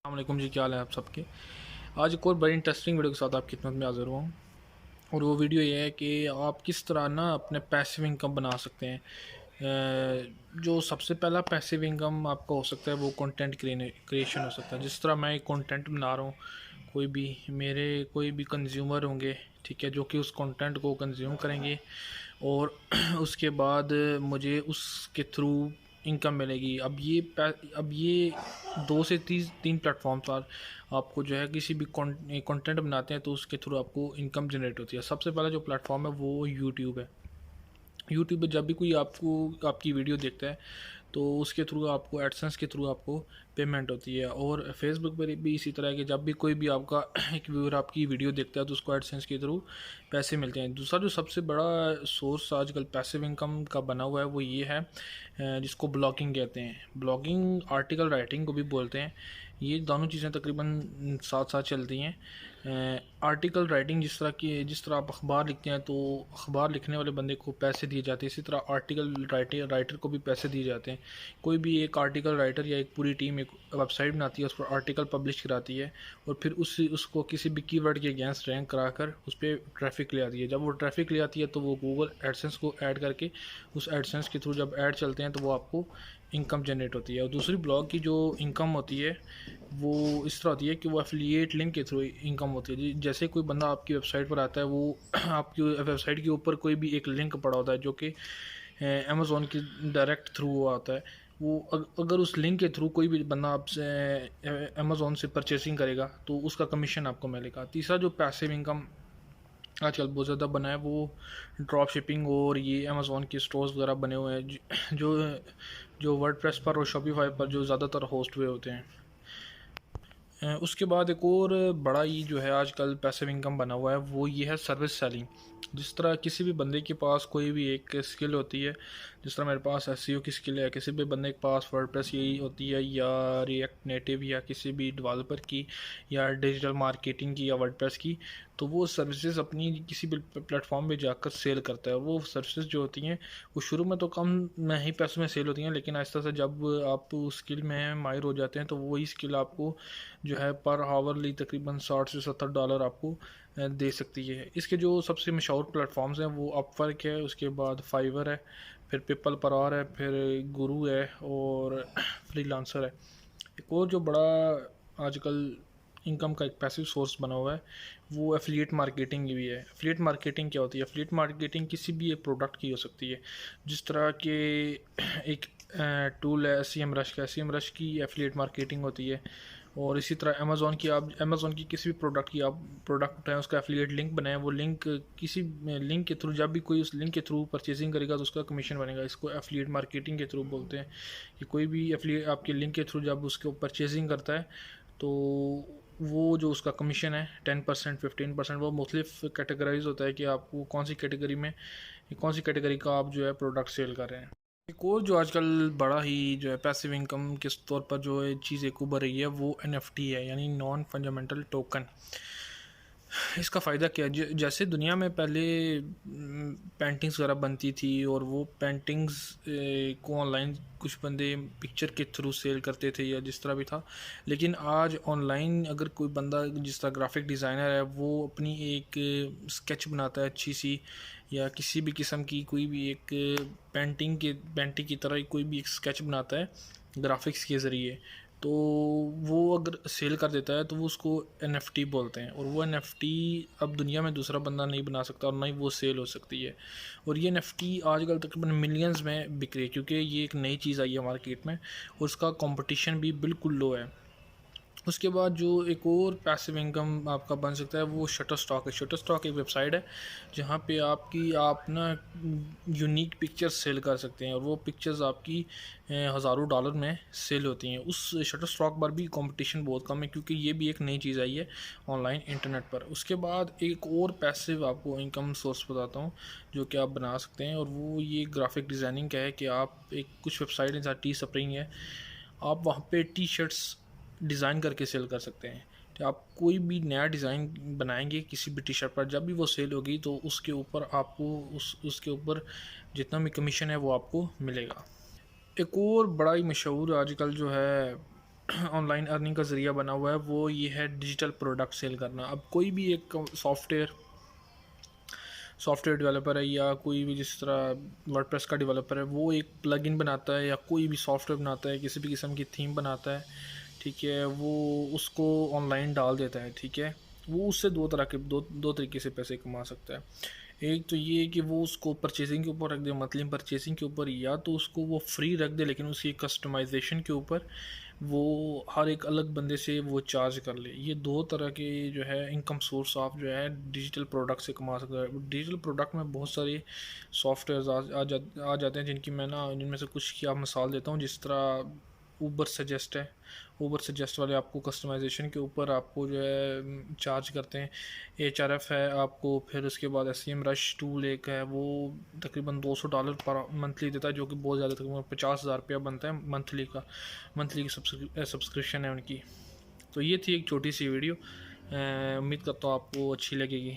वालेकुम जी, क्या हाल है आप सबके। आज एक और बड़ी इंटरेस्टिंग वीडियो के साथ आपकी खिदमत में हाज़िर हुआ हूँ। और वो वीडियो ये है कि आप किस तरह ना अपने पैसिव इनकम बना सकते हैं। जो सबसे पहला पैसिव इनकम आपका हो सकता है वो कंटेंट क्रिएशन हो सकता है। जिस तरह मैं एक कंटेंट बना रहा हूँ, कोई भी कंज्यूमर होंगे, ठीक है, जो कि उस कंटेंट को कंज्यूम करेंगे और उसके बाद मुझे उसके थ्रू इनकम मिलेगी। अब ये 2 से 3 प्लेटफॉर्म पर आपको जो है किसी भी कंटेंट बनाते हैं तो उसके थ्रू आपको इनकम जनरेट होती है। सबसे पहला जो प्लेटफॉर्म है वो यूट्यूब है। यूट्यूब पे जब भी कोई आपकी वीडियो देखता है तो उसके थ्रू आपको एडसेंस के थ्रू आपको पेमेंट होती है। और फेसबुक पर भी इसी तरह के जब भी कोई भी आपका एक व्यूअर आपकी वीडियो देखता है तो उसको एडसेंस के थ्रू पैसे मिलते हैं। दूसरा जो सबसे बड़ा सोर्स आजकल पैसिव इनकम का बना हुआ है वो ये है, जिसको ब्लॉगिंग कहते हैं। ब्लॉगिंग आर्टिकल राइटिंग को भी बोलते हैं। ये दोनों चीज़ें तकरीबन साथ साथ चलती हैं। आर्टिकल राइटिंग जिस तरह आप अखबार लिखते हैं तो अखबार लिखने वाले बंदे को पैसे दिए जाते हैं, इसी तरह आर्टिकल राइटर को भी पैसे दिए जाते हैं। कोई भी एक आर्टिकल राइटर या एक पूरी टीम एक वेबसाइट बनाती है, उस पर आर्टिकल पब्लिश कराती है और फिर उसको किसी भी कीवर्ड के अगेंस्ट रैंक कराकर उस पर ट्रैफिक ले आती है। जब वो ट्रैफिक ले आती है तो वो गूगल एडसेंस को ऐड करके उस एडसेंस के थ्रू जब ऐड चलते हैं तो वो आपको इनकम जनरेट होती है। और दूसरी ब्लॉग की जो इनकम होती है वो इस तरह होती है कि वो एफिलिएट लिंक के थ्रू इनकम होती है। जैसे कोई बंदा आपकी वेबसाइट पर आता है, वो आपकी वेबसाइट के ऊपर कोई भी एक लिंक पड़ा होता है जो कि अमेज़ॉन की डायरेक्ट थ्रू आता है। वो अगर उस लिंक के थ्रू कोई भी बंदा आपसे अमेज़ॉन से परचेसिंग करेगा तो उसका कमीशन आपको मिलेगा। तीसरा जो पैसिव इनकम आजकल बहुत ज़्यादा बना है वो ड्रॉप शिपिंग और ये अमेज़ॉन के स्टोर्स वगैरह बने हुए हैं जो जो वर्डप्रेस पर और शॉपिफाई पर जो ज़्यादातर होस्ट हुए होते हैं। उसके बाद एक और बड़ा ही जो है आजकल पैसिव इनकम बना हुआ है वो ये है सर्विस सेलिंग। जिस तरह किसी भी बंदे के पास कोई भी एक स्किल होती है, जिस तरह मेरे पास एसईओ की स्किल है, किसी भी बंदे के पास वर्डप्रेस यही होती है या रिएक्ट नेटिव या किसी भी डेवलपर की या डिजिटल मार्केटिंग की या वर्डप्रेस की, तो वो सर्विसेज अपनी किसी भी प्लेटफॉर्म पे जाकर सेल करता है। वो सर्विसेज जो होती हैं वो शुरू में तो कम में ही पैसों में सेल होती हैं, लेकिन आहिस्ता से जब आप उस स्किल में माहिर हो जाते हैं तो वही स्किल आपको जो है पर हावरली तकरीबन $60 से $70 आपको दे सकती है। इसके जो सबसे मशहूर प्लेटफॉर्म्स हैं वो अपवर्क है, उसके बाद फाइवर है, फिर पिपल पर है, फिर गुरु है और फ्रीलांसर है। एक और जो बड़ा आजकल इनकम का एक पैसिव सोर्स बना हुआ है वो एफिलिएट मार्केटिंग भी है। एफिलिएट मार्केटिंग क्या होती है? एफिलिएट मार्केटिंग किसी भी एक प्रोडक्ट की हो सकती है। जिस तरह के एक टूल है एस सी एम रश की एफिलिएट मार्केटिंग होती है। और इसी तरह अमेज़ॉन की किसी भी प्रोडक्ट की आप प्रोडक्ट उठाएँ, उसका एफिलिएट लिंक बनाएं, वो लिंक किसी लिंक के थ्रू जब भी कोई उस लिंक के थ्रू परचेजिंग करेगा तो उसका कमीशन बनेगा। इसको एफिलिएट मार्केटिंग के थ्रू बोलते हैं कि कोई भी एफिलिएट आपके लिंक के थ्रू जब उसके परचेजिंग करता है तो वो जो उसका कमीशन है 10% 15% वो मुख्तलिफ कैटेगराइज होता है कि आपको कौन सी कैटेगरी का आप जो है प्रोडक्ट सेल कर रहे हैं। एक और जो आजकल बड़ा ही जो है पैसिव इनकम के तौर पर जो है चीज़ एक उभर रही है वो एनएफटी है, यानी नॉन फंडामेंटल टोकन। इसका फ़ायदा क्या है? जैसे दुनिया में पहले पेंटिंग्स वगैरह बनती थी और वो पेंटिंग्स को ऑनलाइन कुछ बंदे पिक्चर के थ्रू सेल करते थे या जिस तरह भी था, लेकिन आज ऑनलाइन अगर कोई बंदा जिस तरह ग्राफिक डिज़ाइनर है वो अपनी एक स्केच बनाता है अच्छी सी, या किसी भी किस्म की कोई भी एक पेंटिंग की तरह कोई भी एक स्केच बनाता है ग्राफिक्स के ज़रिए, तो वो अगर सेल कर देता है तो वो उसको एनएफटी बोलते हैं। और वो एनएफटी अब दुनिया में दूसरा बंदा नहीं बना सकता और ना ही वो सेल हो सकती है। और ये एनएफटी आजकल तकरीबन मिलियंस में बिक रही है क्योंकि ये एक नई चीज़ आई है मार्केट में और उसका कंपटीशन भी बिल्कुल लो है। उसके बाद जो एक और पैसिव इनकम आपका बन सकता है वो शटर स्टॉक है। शटर स्टॉक एक वेबसाइट है जहाँ पे आप ना यूनिक पिक्चर्स सेल कर सकते हैं और वो पिक्चर्स आपकी हज़ारों डॉलर में सेल होती हैं। उस शटर स्टॉक पर भी कंपटीशन बहुत कम है क्योंकि ये भी एक नई चीज़ आई है ऑनलाइन इंटरनेट पर। उसके बाद एक और पैसिव आपको इनकम सोर्स बताता हूँ जो कि आप बना सकते हैं, और वो ये ग्राफिक डिज़ाइनिंग का है कि आप एक कुछ वेबसाइट है जहाँ टी स्प्रिंग है, आप वहाँ पे टी शर्ट्स डिज़ाइन करके सेल कर सकते हैं। तो आप कोई भी नया डिज़ाइन बनाएंगे किसी भी टी शर्ट पर, जब भी वो सेल होगी तो उसके ऊपर आपको उसके ऊपर जितना भी कमीशन है वो आपको मिलेगा। एक और बड़ा ही मशहूर आजकल जो है ऑनलाइन अर्निंग का ज़रिया बना हुआ है वो ये है डिजिटल प्रोडक्ट सेल करना। अब कोई भी एक सॉफ्टवेयर डेवलपर है या कोई भी जिस तरह वर्डप्रेस का डेवलपर है, वो एक प्लगइन बनाता है या कोई भी सॉफ्टवेयर बनाता है, किसी भी किस्म की थीम बनाता है, ठीक है, वो उसको ऑनलाइन डाल देता है, ठीक है। वो उससे दो तरीके से पैसे कमा सकता है। एक तो ये कि वो उसको परचेजिंग के ऊपर रख दे, मंथली परचेजिंग के ऊपर, या तो उसको वो फ्री रख दे लेकिन उसकी कस्टमाइजेशन के ऊपर वो हर एक अलग बंदे से वो चार्ज कर ले। ये दो तरह के जो है इनकम सोर्स आप जो है डिजिटल प्रोडक्ट से कमा सकते हैं। डिजिटल प्रोडक्ट में बहुत सारे सॉफ्टवेयर आ जाते हैं जिनमें से कुछ की आप मिसाल देता हूँ। जिस तरह ऊबर सजेस्ट है, ऊबर सजेस्ट वाले आपको कस्टमाइजेशन के ऊपर आपको जो है चार्ज करते हैं। HRF है आपको, फिर उसके बाद SEM रश टूल एक है, वो तकरीबन $200 पर मंथली देता है, जो कि बहुत ज़्यादा, तकरीबन $50,000 बनता है मंथली की सब्सक्रिप्शन है उनकी। तो ये थी एक छोटी सी वीडियो, उम्मीद करता हूँ आपको अच्छी लगेगी।